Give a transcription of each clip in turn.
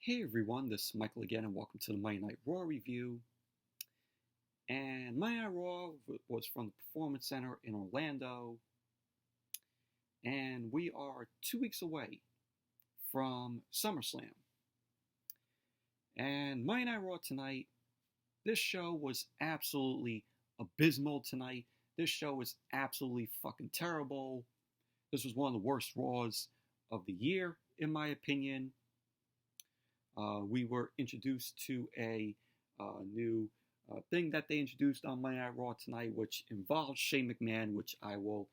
Hey everyone, this is Michael again, and welcome to the Monday Night Raw review. And Monday Night Raw was from the Performance Center in Orlando, and we are 2 weeks away from SummerSlam. And Monday Night Raw tonight, this show was absolutely abysmal tonight. This show was absolutely fucking terrible. This was one of the worst Raws of the year, in my opinion. We were introduced to a new thing that they introduced on Monday Night Raw tonight, which involves Shane McMahon, which I will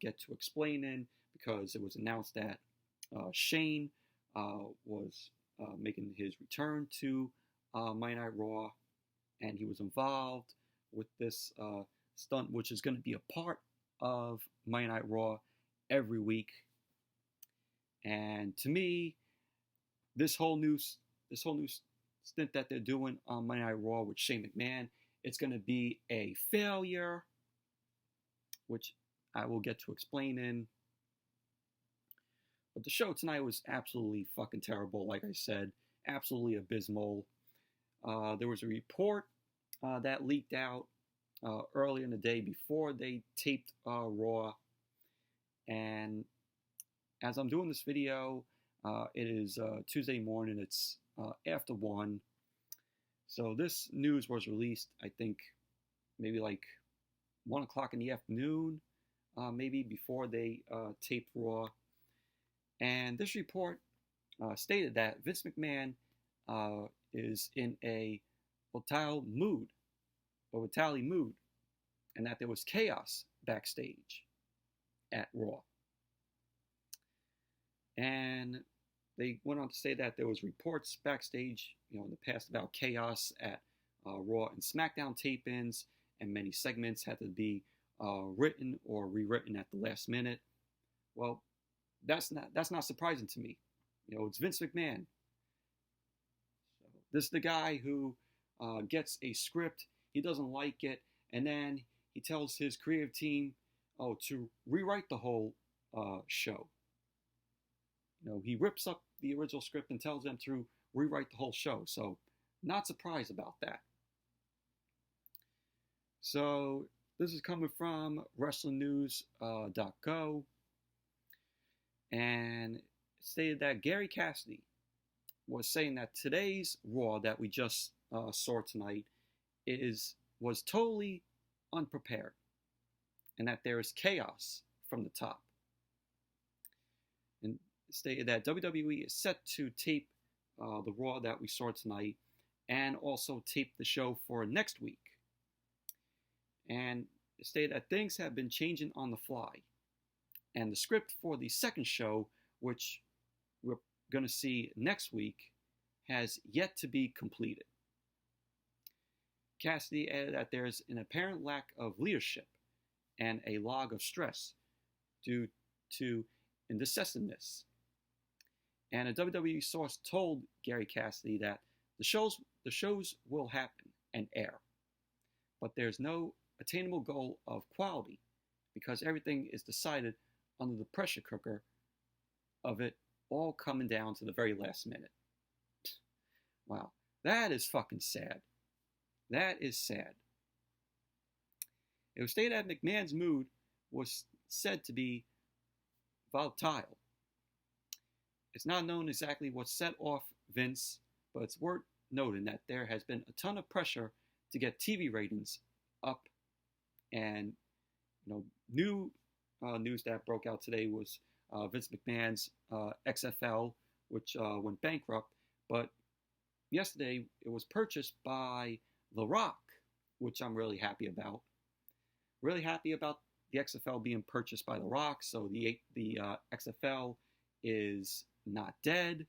get to explain in, because it was announced that Shane was making his return to Monday Night Raw, and he was involved with this stunt, which is going to be a part of Monday Night Raw every week. And to me, this whole new stint that they're doing on Monday Night Raw with Shane McMahon, it's going to be a failure, which I will get to explain in. But the show tonight was absolutely fucking terrible, like I said, absolutely abysmal. There was a report that leaked out earlier in the day before they taped Raw, and as I'm doing this video, it is Tuesday morning. It's after 1. So this news was released, I think, maybe like 1 o'clock in the afternoon, maybe before they taped Raw. And this report stated that Vince McMahon is in a volatile mood, and that there was chaos backstage at Raw. And they went on to say that there was reports backstage, in the past about chaos at Raw and SmackDown tape-ins, and many segments had to be written or rewritten at the last minute. Well, that's not surprising to me. It's Vince McMahon. So this is the guy who gets a script, he doesn't like it, and then he tells his creative team, to rewrite the whole show. He rips up the original script and tells them to rewrite the whole show. So, not surprised about that. So, this is coming from WrestlingNews.go. And it stated that Gary Cassidy was saying that today's Raw that we just saw tonight was totally unprepared, and that there is chaos from the top. And stated that WWE is set to tape the Raw that we saw tonight, and also tape the show for next week. And stated that things have been changing on the fly, and the script for the second show, which we're going to see next week, has yet to be completed. Cassidy added that there's an apparent lack of leadership and a log of stress due to indecisiveness. And a WWE source told Gary Cassidy that the shows will happen and air, but there's no attainable goal of quality because everything is decided under the pressure cooker of it all coming down to the very last minute. Wow, that is fucking sad. That is sad. It was stated that McMahon's mood was said to be volatile. It's not known exactly what set off Vince, but it's worth noting that there has been a ton of pressure to get TV ratings up. And new news that broke out today was Vince McMahon's XFL, which went bankrupt. But yesterday it was purchased by The Rock, which I'm really happy about. Really happy about the XFL being purchased by The Rock. So the XFL is not dead.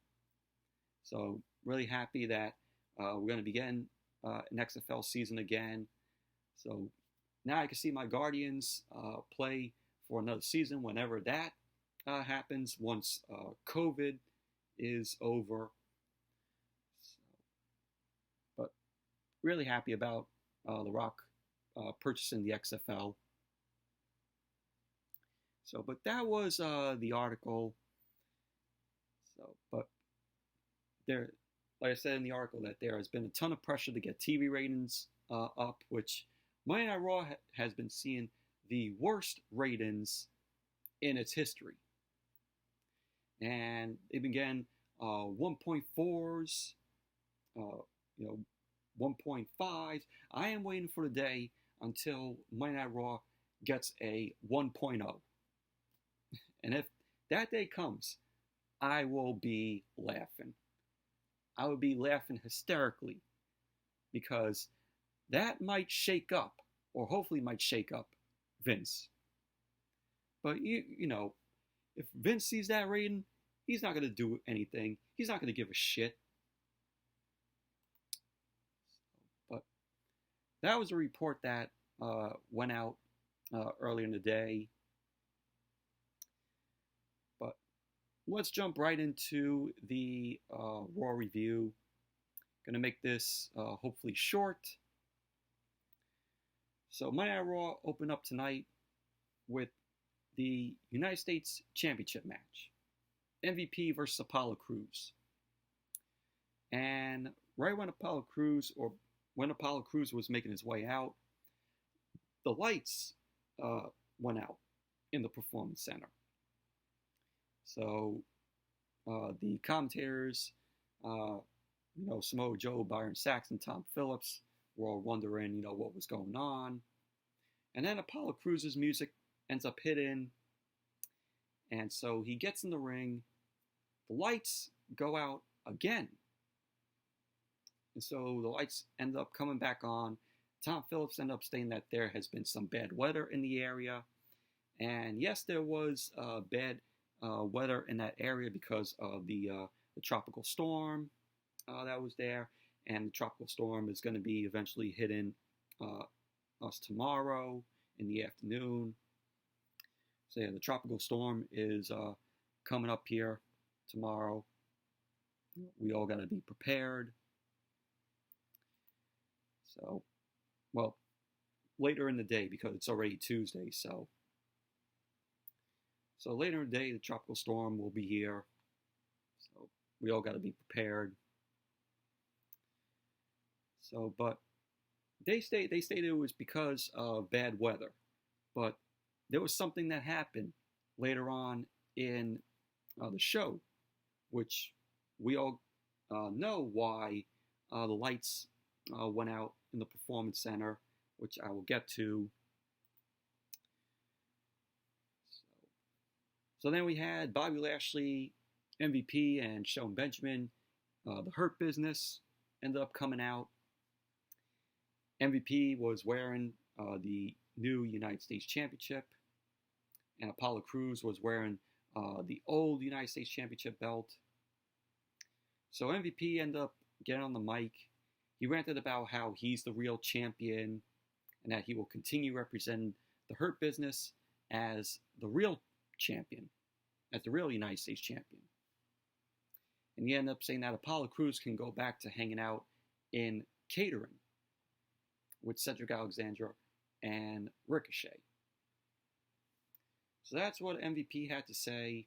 So really happy that we're going to be getting an XFL season again. So now I can see my Guardians play for another season whenever that happens, once COVID is over. So, but really happy about The Rock purchasing the XFL. So, but that was the article. So, but like I said in the article, that there has been a ton of pressure to get TV ratings up, which Monday Night Raw has been seeing the worst ratings in its history. And they've been getting 1.4s, 1.5s. I am waiting for the day until Monday Night Raw gets a 1.0. And if that day comes, I will be laughing. I would be laughing hysterically, because that might shake up, or hopefully might shake up, Vince. But you know, if Vince sees that rating, he's not going to do anything. He's not going to give a shit. But that was a report that went out earlier in the day. But let's jump right into the Raw review. Gonna make this hopefully short. So Monday Night Raw opened up tonight with the United States Championship match. MVP versus Apollo Crews. And right when Apollo Crews was making his way out, the lights went out in the Performance Center. So the commentators, Samoa Joe, Byron Saxton, Tom Phillips, were all wondering, what was going on. And then Apollo Crews' music ends up hitting, and so he gets in the ring. The lights go out again. And so the lights end up coming back on. Tom Phillips ended up stating that there has been some bad weather in the area. And yes, there was bad weather in that area because of the tropical storm that was there. And the tropical storm is going to be eventually hitting us tomorrow in the afternoon. So yeah, the tropical storm is coming up here tomorrow. We all got to be prepared. So, well, later in the day, because it's already Tuesday, so later in the day, the tropical storm will be here. So we all got to be prepared. So, but they stated it was because of bad weather, but there was something that happened later on in the show, which we all know why the lights went out in the Performance Center, which I will get to. So then we had Bobby Lashley, MVP, and Shelton Benjamin. The Hurt Business ended up coming out. MVP was wearing the new United States Championship, and Apollo Crews was wearing the old United States Championship belt. So MVP ended up getting on the mic. He ranted about how he's the real champion and that he will continue representing the Hurt Business as the real champion, as the real United States champion. And he ended up saying that Apollo Crews can go back to hanging out in catering with Cedric Alexander and Ricochet. So that's what MVP had to say.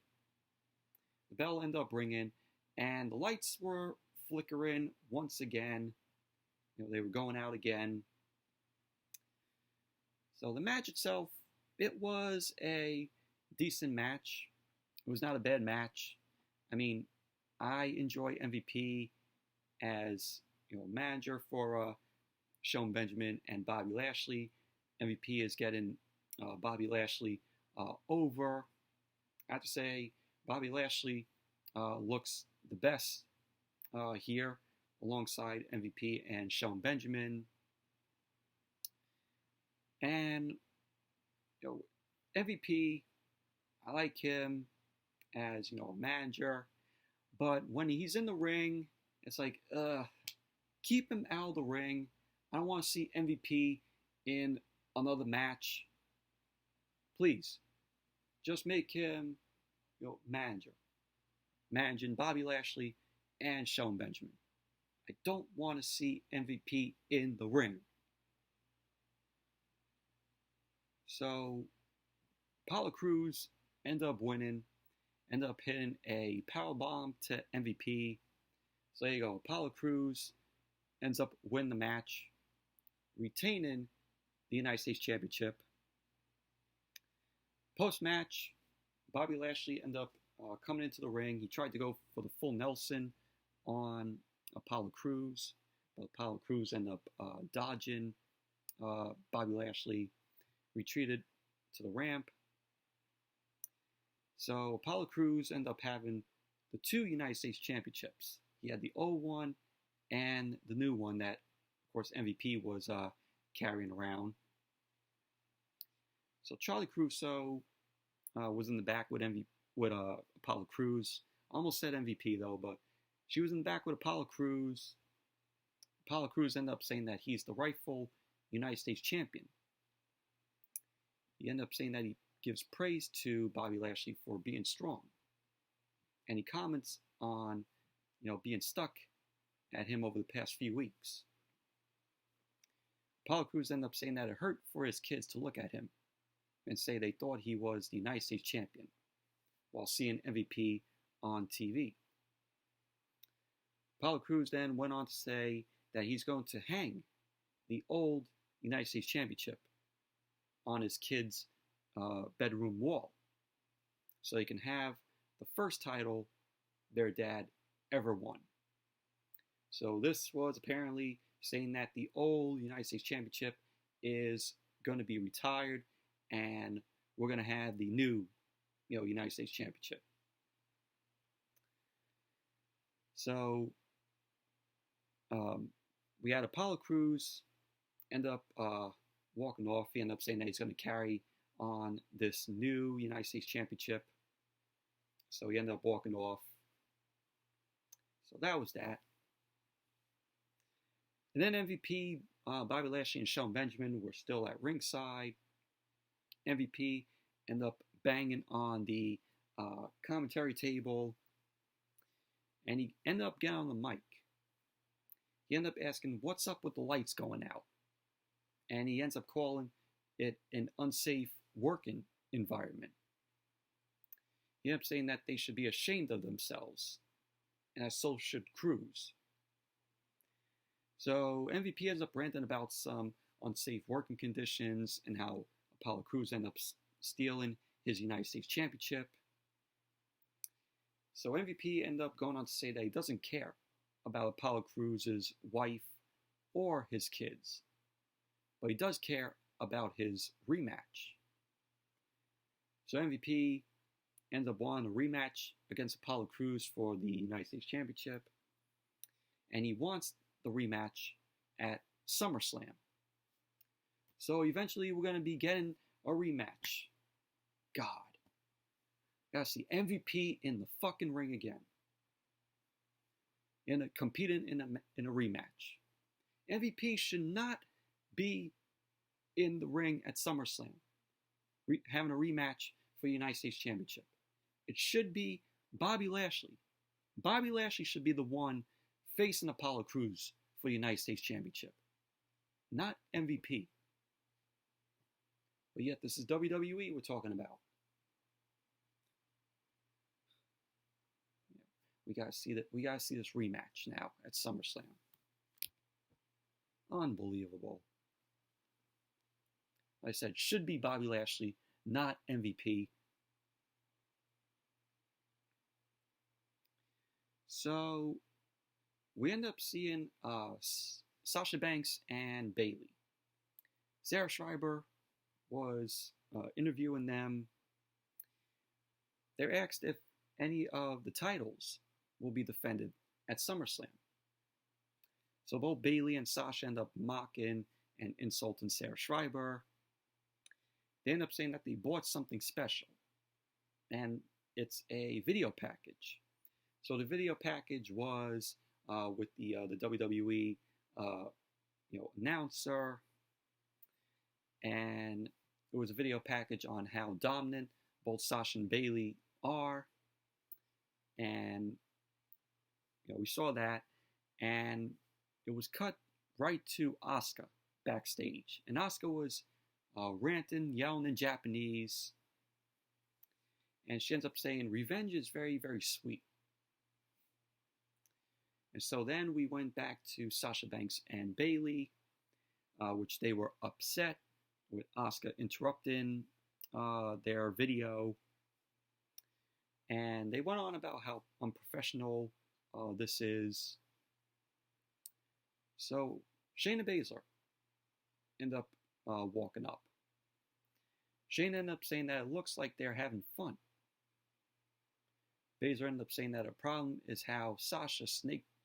The bell ended up ringing, and the lights were flickering once again. They were going out again. So the match itself, it was a decent match. It was not a bad match. I mean, I enjoy MVP as manager for Shelton Benjamin and Bobby Lashley. MVP is getting Bobby Lashley over. I have to say, Bobby Lashley looks the best here, alongside MVP and Shelton Benjamin. And MVP, I like him as a manager, but when he's in the ring, it's like keep him out of the ring. I don't want to see MVP in another match. Please, just make him managing Bobby Lashley and Shelton Benjamin. I don't want to see MVP in the ring. So Apollo Crews ended up winning, ended up hitting a powerbomb to MVP. So there you go. Apollo Crews ends up winning the match, retaining the United States Championship. Post-match, Bobby Lashley ended up coming into the ring. He tried to go for the full Nelson on Apollo Crews, but Apollo Crews ended up dodging Bobby Lashley, retreated to the ramp. So Apollo Crews ended up having the 2 United States Championships. He had the old one and the new one that, of course, MVP was carrying around. So Charlie Caruso was in the back with Apollo Crews. Almost said MVP though, but she was in the back with Apollo Crews. Apollo Crews ended up saying that he's the rightful United States champion. He ended up saying that he gives praise to Bobby Lashley for being strong. And he comments on, being stuck at him over the past few weeks. Apollo Crews ended up saying that it hurt for his kids to look at him and say they thought he was the United States champion while seeing MVP on TV. Apollo Crews then went on to say that he's going to hang the old United States Championship on his kids' bedroom wall so they can have the first title their dad ever won. So this was apparently saying that the old United States Championship is going to be retired and we're going to have the new, United States Championship. So we had Apollo Crews end up walking off. He ended up saying that he's going to carry on this new United States Championship. So he ended up walking off. So that was that. And then MVP, Bobby Lashley and Shelton Benjamin were still at ringside. MVP ended up banging on the commentary table. And he ended up getting on the mic. He ended up asking, what's up with the lights going out? And he ends up calling it an unsafe working environment. He ended up saying that they should be ashamed of themselves. And that so should Crews. So MVP ends up ranting about some unsafe working conditions and how Apollo Crews ended up stealing his United States Championship. So MVP ended up going on to say that he doesn't care about Apollo Crews' wife or his kids, but he does care about his rematch. So MVP ends up wanting a rematch against Apollo Crews for the United States Championship, and he wants the rematch at SummerSlam. So eventually we're going to be getting a rematch. God. Gotta see MVP in the fucking ring again. Competing in a rematch. MVP should not be in the ring at SummerSlam having a rematch for the United States Championship. It should be Bobby Lashley. Bobby Lashley should be the one facing Apollo Crews for the United States Championship, not MVP. But yet this is WWE we're talking about. We gotta see that. We gotta see this rematch now at SummerSlam. Unbelievable. Like I said, should be Bobby Lashley, not MVP. So we end up seeing Sasha Banks and Bayley. Sarah Schreiber was interviewing them. They're asked if any of the titles will be defended at SummerSlam. So both Bayley and Sasha end up mocking and insulting Sarah Schreiber. They end up saying that they bought something special, and it's a video package. So the video package was with the WWE announcer, and it was a video package on how dominant both Sasha and Bayley are, and we saw that, and it was cut right to Asuka backstage, and Asuka was ranting, yelling in Japanese, and she ends up saying, "Revenge is very, very sweet." And So then we went back to Sasha Banks and Bayley, which they were upset with Asuka interrupting their video. And they went on about how unprofessional this is. So Shane and Basler end up walking up. Shane ended up saying that it looks like they're having fun. Basler ended up saying that a problem is how Sasha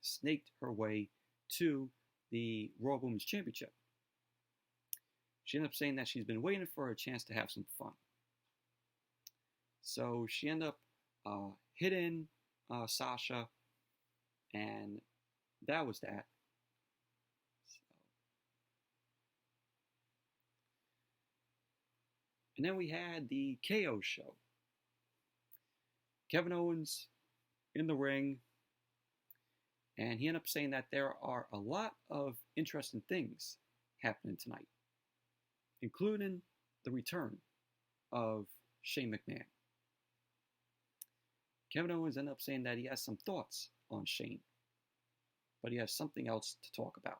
snaked her way to the Raw Women's Championship. She ended up saying that she's been waiting for a chance to have some fun. So she ended up hitting Sasha, and that was that. And then we had the KO show. Kevin Owens in the ring, and he ended up saying that there are a lot of interesting things happening tonight, including the return of Shane McMahon. Kevin Owens ended up saying that he has some thoughts on Shane, but he has something else to talk about.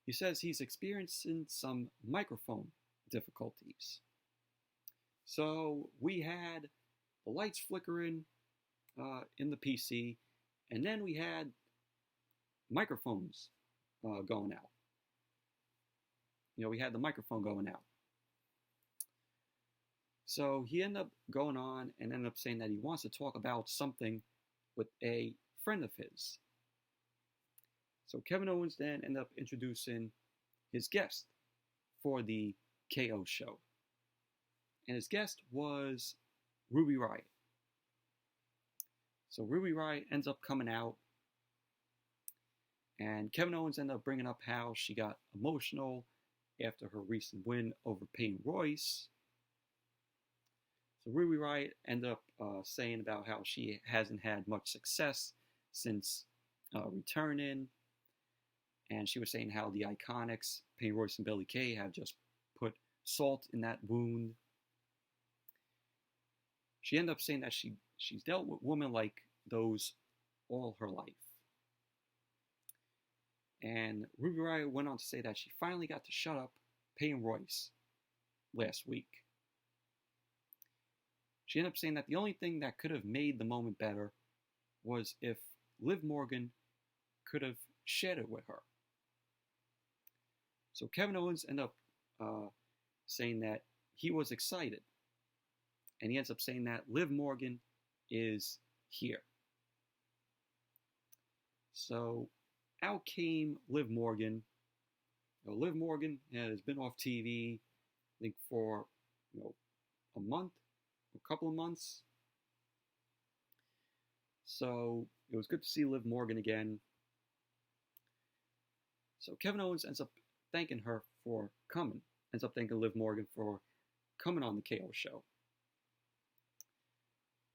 He says he's experiencing some microphone difficulties. So we had the lights flickering in the PC, and then we had microphones going out. We had the microphone going out. So he ended up going on and ended up saying that he wants to talk about something with a friend of his. So Kevin Owens then ended up introducing his guest for the KO show. And his guest was Ruby Riott. So Ruby Riott ends up coming out, and Kevin Owens ended up bringing up how she got emotional after her recent win over Peyton Royce. So Ruby Riott ended up saying about how she hasn't had much success since returning, and she was saying how the IIconics, Peyton Royce and Billie Kay, have just put salt in that wound. She ended up saying that she's dealt with women like those all her life. And Ruby Riott went on to say that she finally got to shut up Peyton Royce last week. She ended up saying that the only thing that could have made the moment better was if Liv Morgan could have shared it with her. So Kevin Owens ended up saying that he was excited. And he ends up saying that Liv Morgan is here. So out came Liv Morgan. Liv Morgan has been off TV, I think, for a month, a couple of months. So it was good to see Liv Morgan again. So Kevin Owens ends up thanking her for coming. Ends up thanking Liv Morgan for coming on the KO show.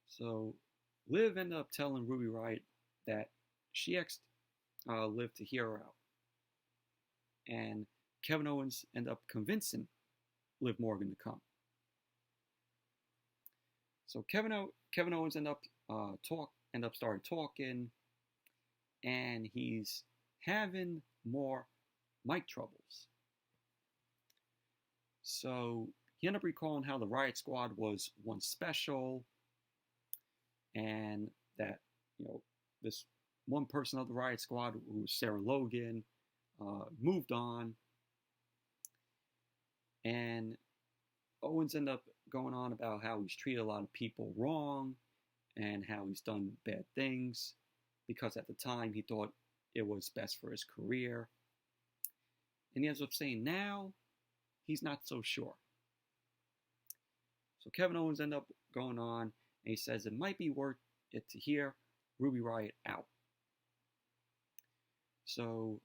So Liv ended up telling Ruby Riott that she asked Liv to hear her out. And Kevin Owens ended up convincing Liv Morgan to come. So Kevin Owens ended up started talking, and he's having more mic troubles. So he ended up recalling how the Riott Squad was once special, and that this one person of the Riott Squad, who was Sarah Logan, moved on. And Owens ended up going on about how he's treated a lot of people wrong and how he's done bad things because at the time he thought it was best for his career. And he ends up saying now he's not so sure. So Kevin Owens ended up going on, and he says it might be worth it to hear Ruby Riott out. So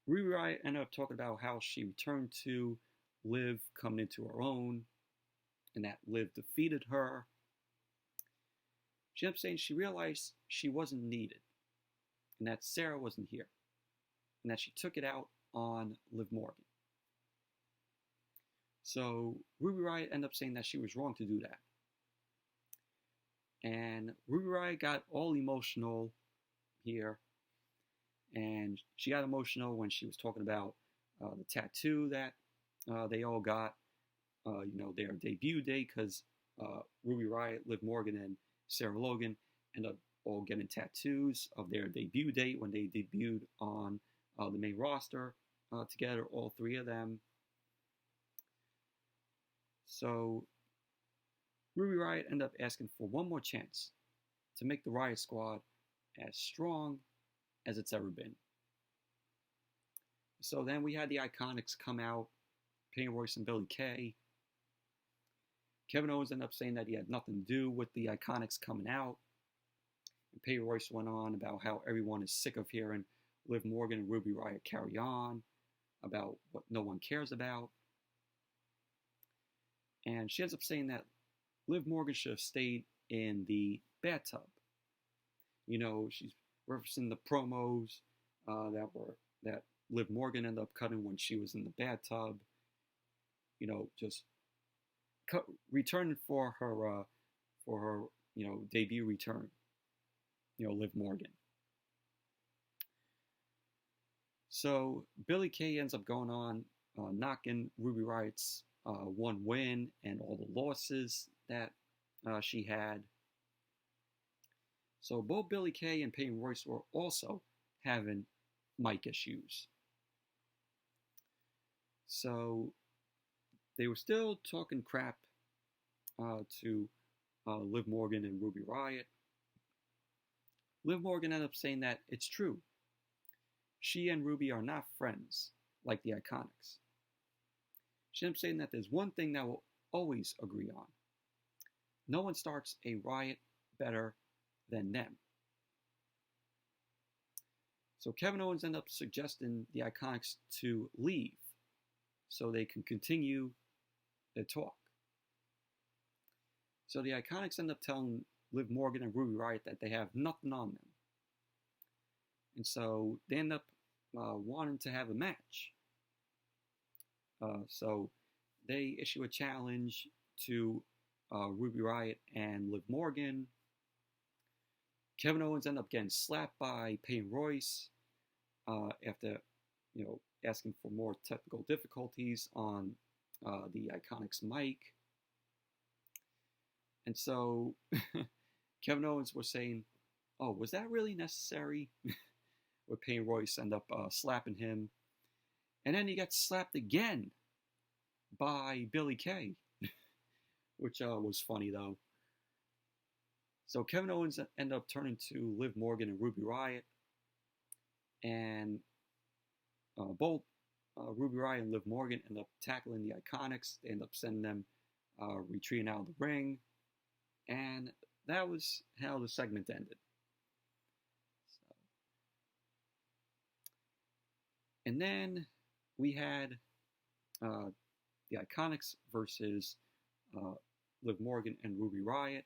Ruby Riott ended up talking about how she returned to Liv coming into her own, and that Liv defeated her. She ended up saying she realized she wasn't needed, and that Sarah wasn't here, and that she took it out on Liv Morgan. So Ruby Riott ended up saying that she was wrong to do that. And Ruby Riott got all emotional here. And she got emotional when she was talking about the tattoo that they all got, their debut day, because Ruby Riott, Liv Morgan, and Sarah Logan ended up all getting tattoos of their debut date when they debuted on the main roster together, all three of them. So Ruby Riott ended up asking for one more chance to make the Riott Squad as strong as it's ever been. So then we had the IIconics come out, Peyton Royce and Billie Kay. Kevin Owens ended up saying that he had nothing to do with the IIconics coming out. And Peyton Royce went on about how everyone is sick of hearing Liv Morgan and Ruby Riott carry on, about what no one cares about. And she ends up saying that Liv Morgan should have stayed in the bathtub. She's referencing the promos that Liv Morgan ended up cutting when she was in the bathtub. Just returning for her debut return. Liv Morgan. So Billie Kay ends up going on, knocking Ruby Riott's one win and all the losses that she had. So both Billie Kay and Peyton Royce were also having mic issues. So they were still talking crap to Liv Morgan and Ruby Riott. Liv Morgan ended up saying that it's true. She and Ruby are not friends like the IIconics. She ended up saying that there's one thing that we'll always agree on. No one starts a riot better than them. So Kevin Owens ended up suggesting the IIconics to leave so they can continue their talk. So the IIconics end up telling Liv Morgan and Ruby Riott that they have nothing on them. And so they end up wanting to have a match. So they issue a challenge to Ruby Riott and Liv Morgan. Kevin Owens ended up getting slapped by Peyton Royce after, asking for more technical difficulties on the IIconics mic. And so Kevin Owens was saying, "Oh, was that really necessary?" Where Peyton Royce ended up slapping him. And then he got slapped again by Billie Kay, which was funny though. So Kevin Owens ended up turning to Liv Morgan and Ruby Riott, and both Ruby Riott and Liv Morgan ended up tackling the IIconics. They ended up sending them retreating out of the ring, and that was how the segment ended. And then we had the IIconics versus Liv Morgan and Ruby Riott,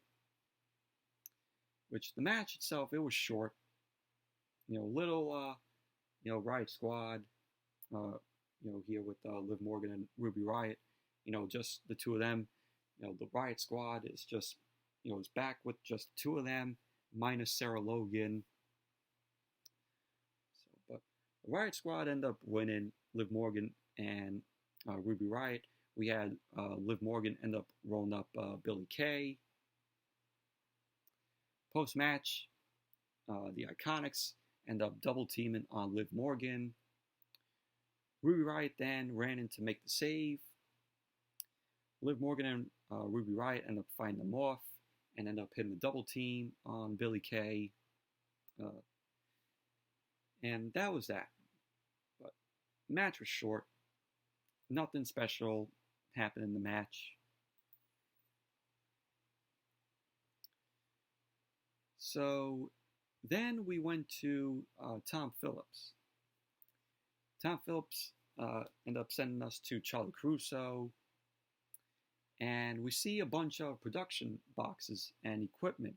which the match itself, it was short. Little, Riott Squad, here with Liv Morgan and Ruby Riott, just the two of them. The Riott Squad is just, is back with just two of them, minus Sarah Logan. The Riott Squad ended up winning Liv Morgan and Ruby Riott. We had Liv Morgan end up rolling up Billie Kay. Post-match, the IIconics end up double teaming on Liv Morgan. Ruby Riott then ran in to make the save. Liv Morgan and Ruby Riott end up fighting them off and end up hitting the double team on Billie Kay. And that was that. But the match was short. Nothing special happened in the match. So then we went to Tom Phillips. Tom Phillips ended up sending us to Charlie Caruso. And we see a bunch of production boxes and equipment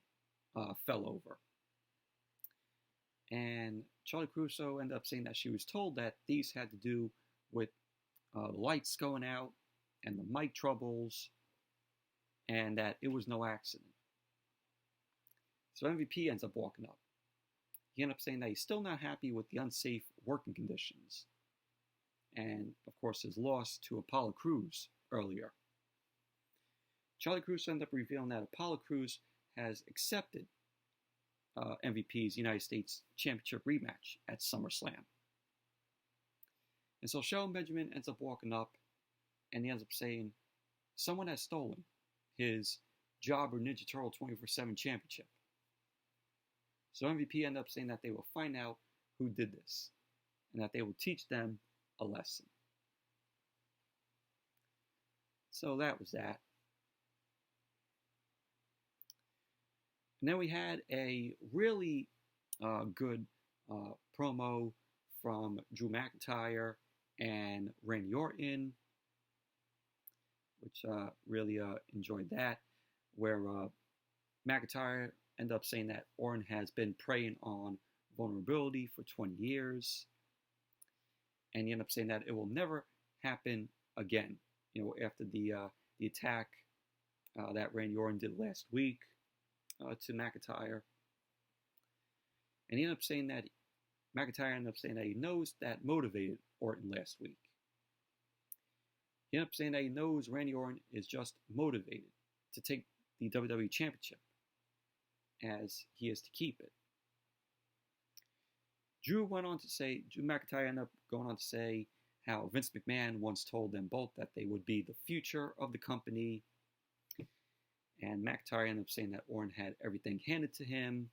fell over. And Charlie Caruso ended up saying that she was told that these had to do with the lights going out and the mic troubles, and that it was no accident. So MVP ends up walking up. He he ended up saying that he's still not happy with the unsafe working conditions. And, of course, his loss to Apollo Crews earlier. Charlie Cruz ended up revealing that Apollo Crews has accepted MVP's United States Championship rematch at SummerSlam. And so Shelton Benjamin ends up walking up, and he ends up saying, someone has stolen his Jobber Ninja Turtle 24/7 championship. So MVP ended up saying that they will find out who did this, and that they will teach them a lesson. So that was that. And then we had a really good promo from Drew McIntyre and Randy Orton, which really enjoyed that, where McIntyre ended up saying that Orton has been preying on vulnerability for 20 years, and he ended up saying that it will never happen again. You know, after the attack that Randy Orton did last week to McIntyre, and he ended up saying that McIntyre ended up saying that he knows that motivated Orton last week. He ended up saying that he knows Randy Orton is just motivated to take the WWE Championship, as he is to keep it. Drew McIntyre ended up going on to say how Vince McMahon once told them both that they would be the future of the company. And McIntyre ended up saying that Orton had everything handed to him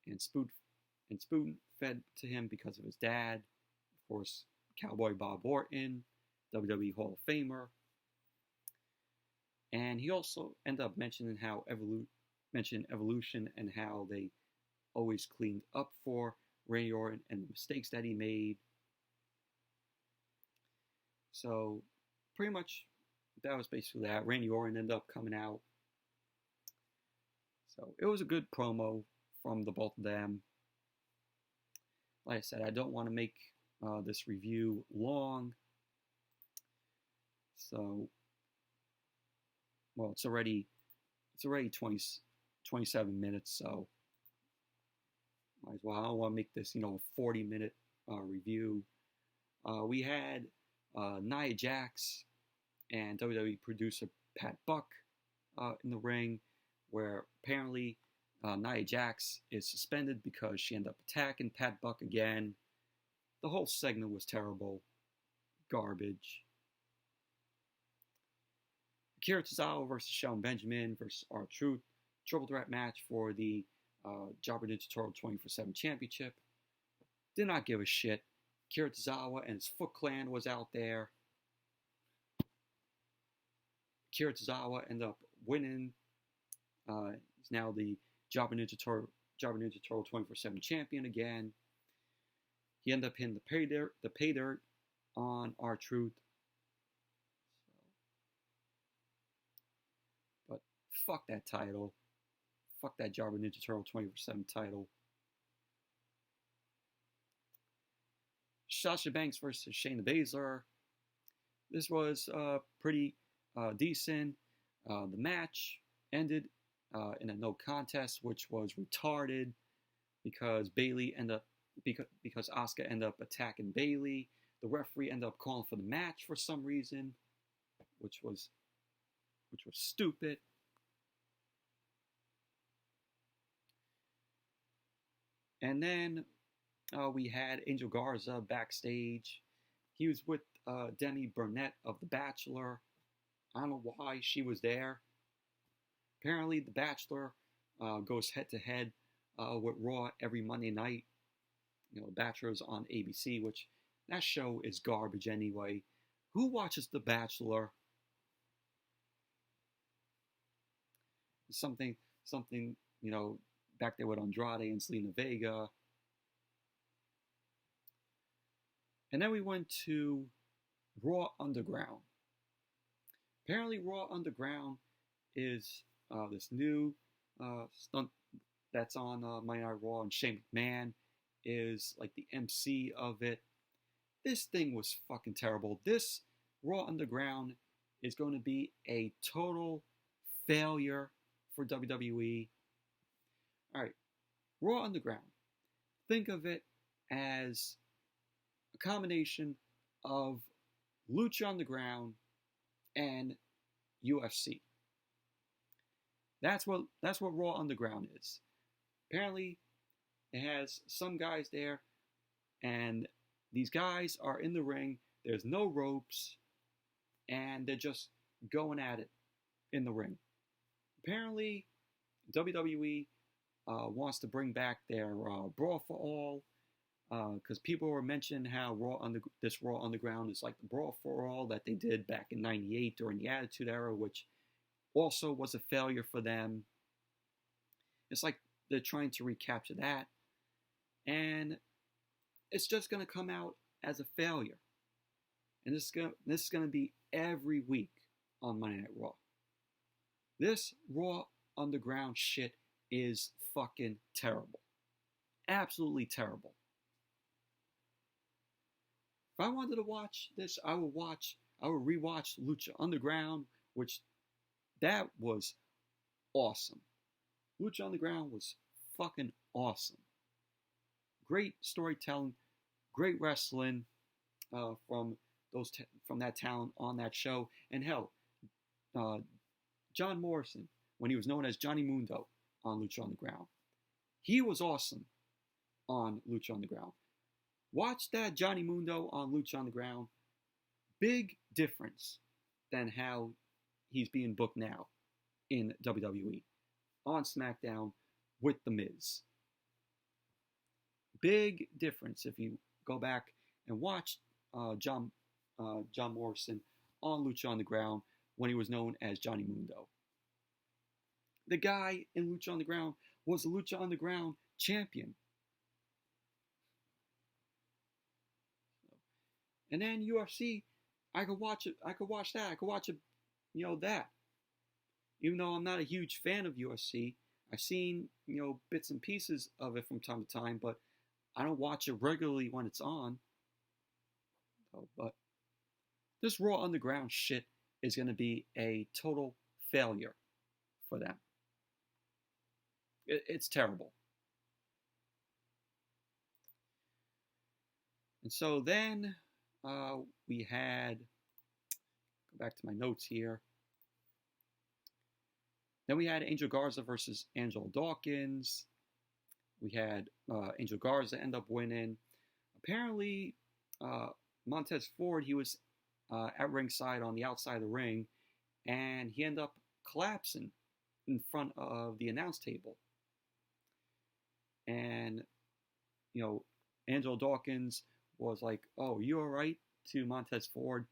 and spoon-fed to him because of his dad. Of course, Cowboy Bob Orton, WWE Hall of Famer. And he also ended up mentioning how Evolution and how they always cleaned up for Randy Orton and the mistakes that he made. So pretty much that was basically that. Randy Orton ended up coming out. So it was a good promo from the both of them. Like I said, I don't want to make this review long. So, well, it's already 27 minutes, so might as well. I don't want to make this, a 40-minute review. We had Nia Jax and WWE producer Pat Buck in the ring, where apparently Nia Jax is suspended because she ended up attacking Pat Buck again. The whole segment was terrible. Garbage. Akira Tozawa versus Shelton Benjamin versus R-Truth. Triple threat match for the Jobber Ninja Turtle 24/7 Championship. Did not give a shit. Akira Tozawa and his Foot Clan was out there. Akira Tozawa ended up winning. He's now the Jobber Ninja Turtle 24/7 champion again. He ended up hitting the pay dirt on R-Truth. But fuck that title. Fuck that Jobber Ninja Turtle 24/7 title. Sasha Banks versus Shayna Basler. This was pretty decent. The match ended in a no contest, which was retarded because because Asuka ended up attacking Bayley. The referee ended up calling for the match for some reason, which was stupid. And then we had Angel Garza backstage. He was with Demi Burnett of The Bachelor. I don't know why she was there. Apparently, The Bachelor goes head-to-head with Raw every Monday night. The Bachelor's on ABC, which that show is garbage anyway. Who watches The Bachelor? Something, back there with Andrade and Selena Vega. And then we went to Raw Underground. Apparently, Raw Underground is this new stunt that's on Monday Night Raw, and Shane McMahon is like the MC of it. This thing was fucking terrible. This Raw Underground is going to be a total failure for WWE. All right, Raw Underground. think of it as a combination of Lucha Underground and UFC. That's what Raw Underground is. Apparently, it has some guys there, and these guys are in the ring. There's no ropes, and they're just going at it in the ring. Apparently, WWE wants to bring back their Brawl for All, because people were mentioning how this Raw Underground is like the Brawl for All that they did back in '98 during the Attitude Era, which also was a failure for them. It's like they're trying to recapture that, and it's just going to come out as a failure. And this is going to be every week on Monday Night Raw. This Raw Underground shit is fucking terrible. Absolutely terrible. If I wanted to watch this, I would rewatch Lucha Underground, which that was awesome. Lucha Underground was fucking awesome. Great storytelling, great wrestling from that talent on that show. And hell, John Morrison, when he was known as Johnny Mundo on Lucha Underground, he was awesome on Lucha Underground. Watch that Johnny Mundo on Lucha Underground. Big difference than how he's being booked now in WWE on SmackDown with The Miz. Big difference if you go back and watch John Morrison on Lucha Underground when he was known as Johnny Mundo. The guy in Lucha Underground was a Lucha Underground champion. And then UFC, I could watch it. I could watch that. I could watch it, that. Even though I'm not a huge fan of UFC, I've seen, bits and pieces of it from time to time, but I don't watch it regularly when it's on. But this Raw Underground shit is going to be a total failure for them. It's terrible. And so then we had, go back to my notes here. Then we had Angel Garza versus Angelo Dawkins. We had Angel Garza end up winning. Apparently, Montez Ford, he was at ringside on the outside of the ring, and he ended up collapsing in front of the announce table. And, Angelo Dawkins was like, "Oh, you all right?" to Montez Ford.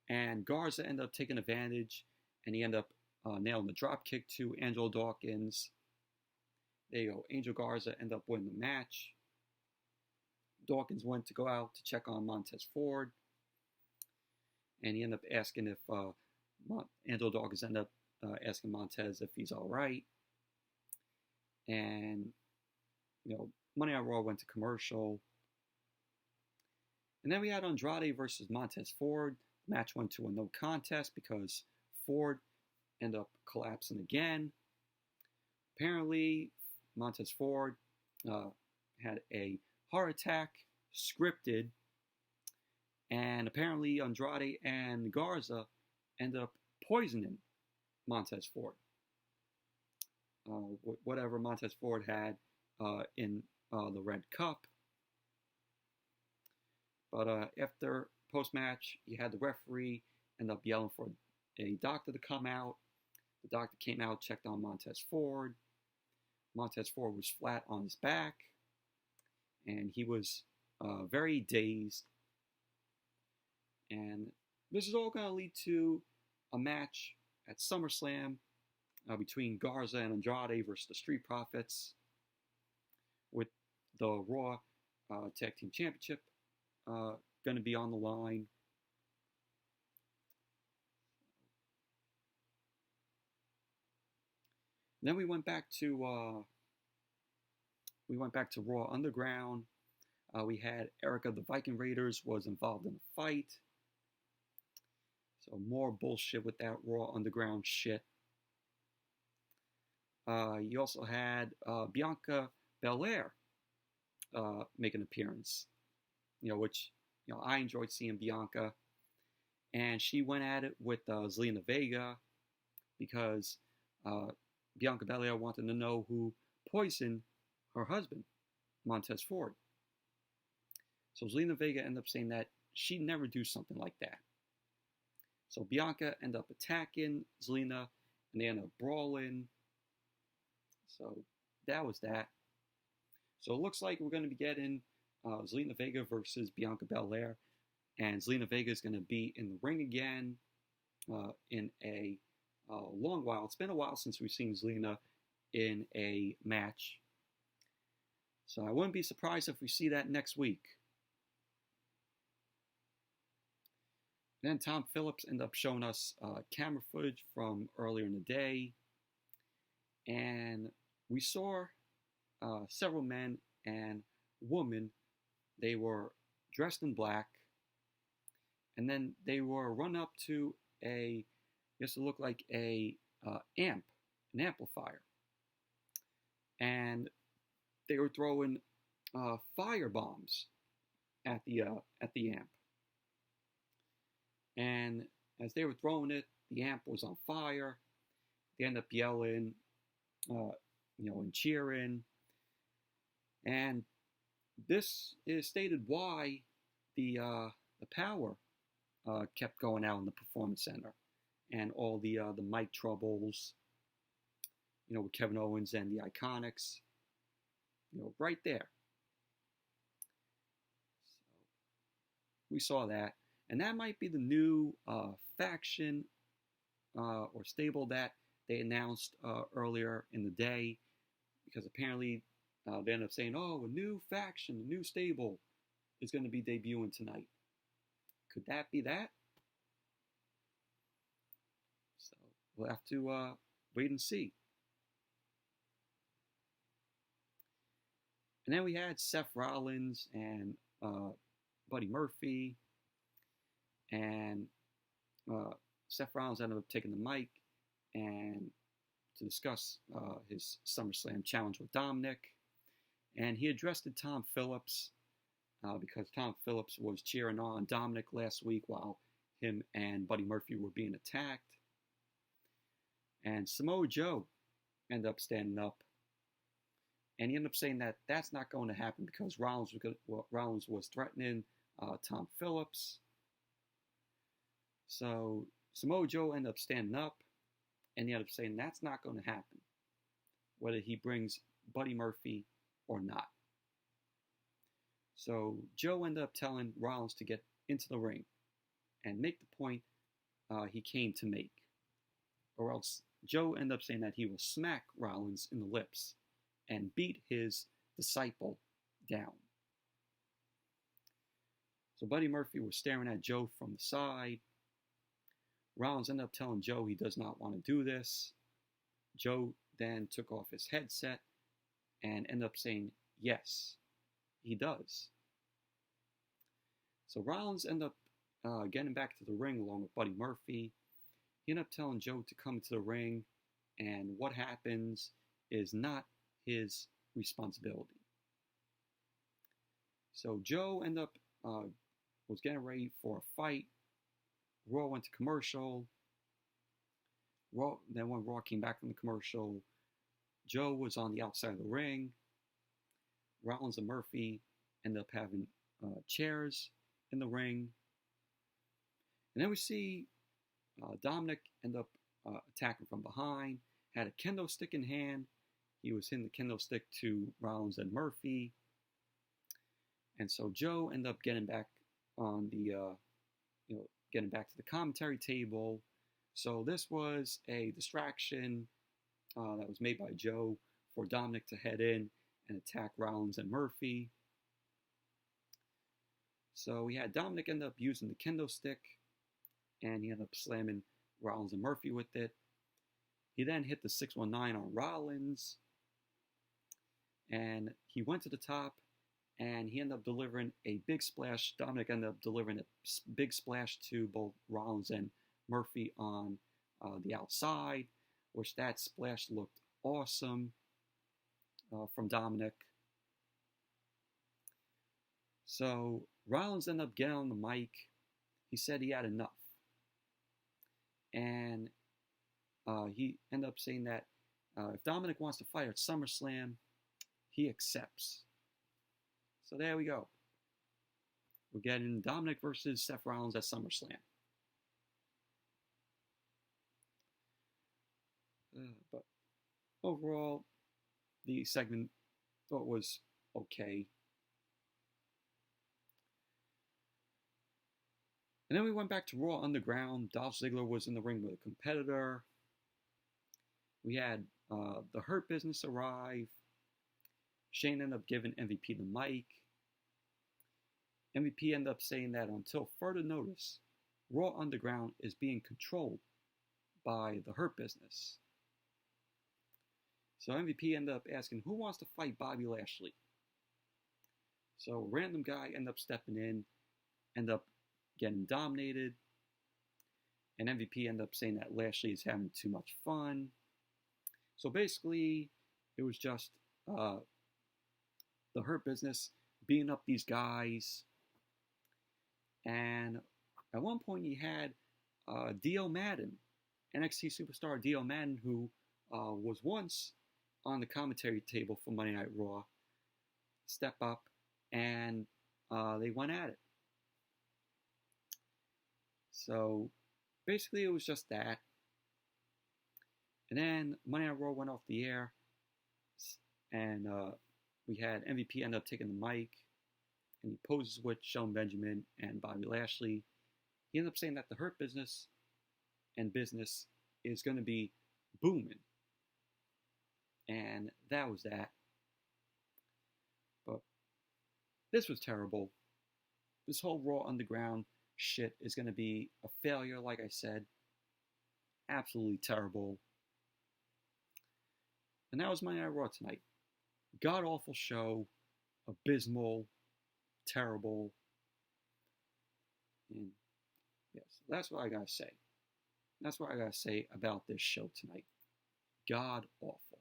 And Garza ended up taking advantage, and he ended up nailing the drop kick to Angelo Dawkins. There you go. Angel Garza ended up winning the match. Dawkins went to go out to check on Montez Ford, and he ended up asking if Angelo Dawkins ended up asking Montez if he's all right. And Monday Night Raw went to commercial. And then we had Andrade versus Montez Ford. The match went to a no contest because Ford ended up collapsing again. Apparently, Montez Ford had a heart attack, scripted, and apparently Andrade and Garza ended up poisoning Montez Ford. Whatever Montez Ford had in the red cup. But after post-match, you had the referee end up yelling for a doctor to come out. The doctor came out, checked on Montez Ford. Montez Ford was flat on his back, and he was very dazed. And this is all going to lead to a match at SummerSlam between Garza and Andrade versus the Street Profits, with the Raw Tag Team Championship going to be on the line. Then we went back to Raw Underground. We had Erica the Viking Raiders was involved in the fight. So more bullshit with that Raw Underground shit. You also had Bianca Belair make an appearance. Which I enjoyed seeing Bianca, and she went at it with Zelina Vega because Bianca Belair wanted to know who poisoned her husband, Montez Ford. So Zelina Vega ended up saying that she'd never do something like that. So Bianca ended up attacking Zelina, and they ended up brawling. So that was that. So it looks like we're going to be getting Zelina Vega versus Bianca Belair, and Zelina Vega is going to be in the ring again in a long while. It's been a while since we've seen Zelina in a match. So I wouldn't be surprised if we see that next week. Then Tom Phillips ended up showing us camera footage from earlier in the day. And we saw several men and women. They were dressed in black. And then they were run up to I guess it looked like an amplifier. And they were throwing fire bombs at the amp. And as they were throwing it, the amp was on fire. They ended up yelling, and cheering. And this is stated why the power kept going out in the Performance Center, and all the mic troubles, with Kevin Owens and the IIconics, right there. So we saw that. And that might be the new faction or stable that they announced earlier in the day, because apparently they ended up saying, a new faction, a new stable is going to be debuting tonight. Could that be that? So we'll have to wait and see. And then we had Seth Rollins and Buddy Murphy. And Seth Rollins ended up taking the mic and to discuss his SummerSlam challenge with Dominic. And he addressed Tom Phillips because Tom Phillips was cheering on Dominic last week while him and Buddy Murphy were being attacked. And Samoa Joe ended up standing up. And he ended up saying that that's not going to happen because Rollins was threatening Tom Phillips. So Samoa Joe ended up standing up, and he ended up saying that's not going to happen, whether he brings Buddy Murphy or not. So Joe ended up telling Rollins to get into the ring and make the point he came to make, or else Joe ended up saying that he will smack Rollins in the lips and beat his disciple down. So Buddy Murphy was staring at Joe from the side. Rollins ended up telling Joe he does not want to do this. Joe then took off his headset and ended up saying, yes, he does. So Rollins ended up getting back to the ring along with Buddy Murphy. He ended up telling Joe to come to the ring, and what happens is not his responsibility. So Joe ended up was getting ready for a fight. Raw went to commercial. Then when Raw came back from the commercial, Joe was on the outside of the ring. Rollins and Murphy ended up having chairs in the ring. And then we see Dominic end up attacking from behind, had a kendo stick in hand. He was hitting the kendo stick to Rollins and Murphy. And so Joe ended up getting back on the, getting back to the commentary table. So this was a distraction that was made by Joe for Dominic to head in and attack Rollins and Murphy. So we had Dominic end up using the kendo stick, and he ended up slamming Rollins and Murphy with it. He then hit the 619 on Rollins, and he went to the top, and he ended up delivering a big splash. Dominic ended up delivering a big splash to both Rollins and Murphy on the outside, which that splash looked awesome from Dominic. So Rollins ended up getting on the mic. He said he had enough. And he ended up saying that if Dominic wants to fight at SummerSlam, he accepts. So there we go. We're getting Dominic versus Seth Rollins at SummerSlam. But overall, the segment I thought was okay. And then we went back to Raw Underground. Dolph Ziggler was in the ring with a competitor. We had the Hurt Business arrive. Shane ended up giving MVP the mic. MVP ended up saying that until further notice, Raw Underground is being controlled by the Hurt Business. So MVP ended up asking, who wants to fight Bobby Lashley? So a random guy ended up stepping in, ended up getting dominated, and MVP ended up saying that Lashley is having too much fun. So basically, it was just the Hurt Business beating up these guys. And at one point, you had D.L. Madden, NXT superstar D.L. Madden, who was once on the commentary table for Monday Night Raw, step up, and they went at it. So basically, it was just that. And then Monday Night Raw went off the air, and we had MVP end up taking the mic, and he poses with Shelton Benjamin and Bobby Lashley. He ended up saying that the Hurt Business and business is going to be booming. And that was that. But this was terrible. This whole Raw Underground shit is going to be a failure, like I said. Absolutely terrible. And that was Monday Night Raw tonight. God-awful show. Abysmal. Terrible. And yes, that's what I gotta say. That's what I gotta say about this show tonight. God-awful.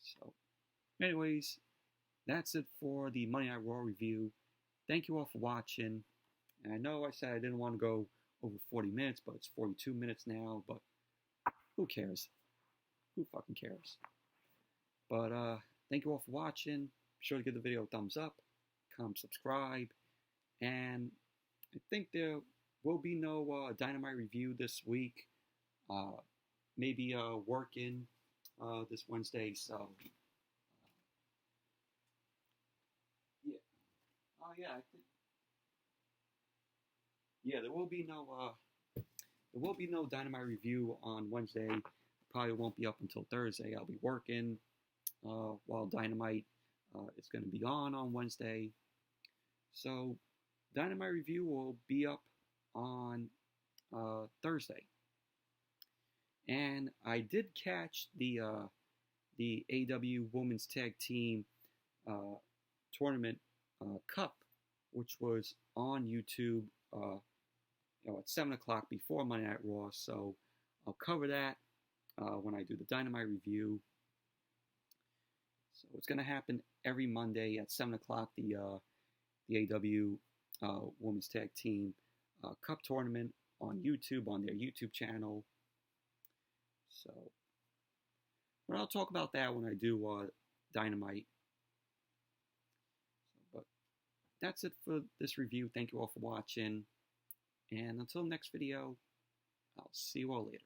So, anyways, that's it for the Monday Night Raw review. Thank you all for watching. And I know I said I didn't want to go over 40 minutes, but it's 42 minutes now. But who cares? Who fucking cares? But thank you all for watching. Be sure to give the video a thumbs up, comment, subscribe, and I think there will be no Dynamite review this week. Maybe working this Wednesday, so yeah. Oh yeah, I think yeah. There will be no Dynamite review on Wednesday. Probably won't be up until Thursday. I'll be working while Dynamite is going to be on Wednesday. So Dynamite review will be up on Thursday. And I did catch the AEW Women's Tag Team Tournament Cup, which was on YouTube at 7 o'clock before Monday Night Raw. So I'll cover that when I do the Dynamite review. So it's going to happen every Monday at 7 o'clock, the AEW Women's Tag Team Cup Tournament on YouTube, on their YouTube channel. So, but I'll talk about that when I do Dynamite. But that's it for this review. Thank you all for watching. And until next video, I'll see you all later.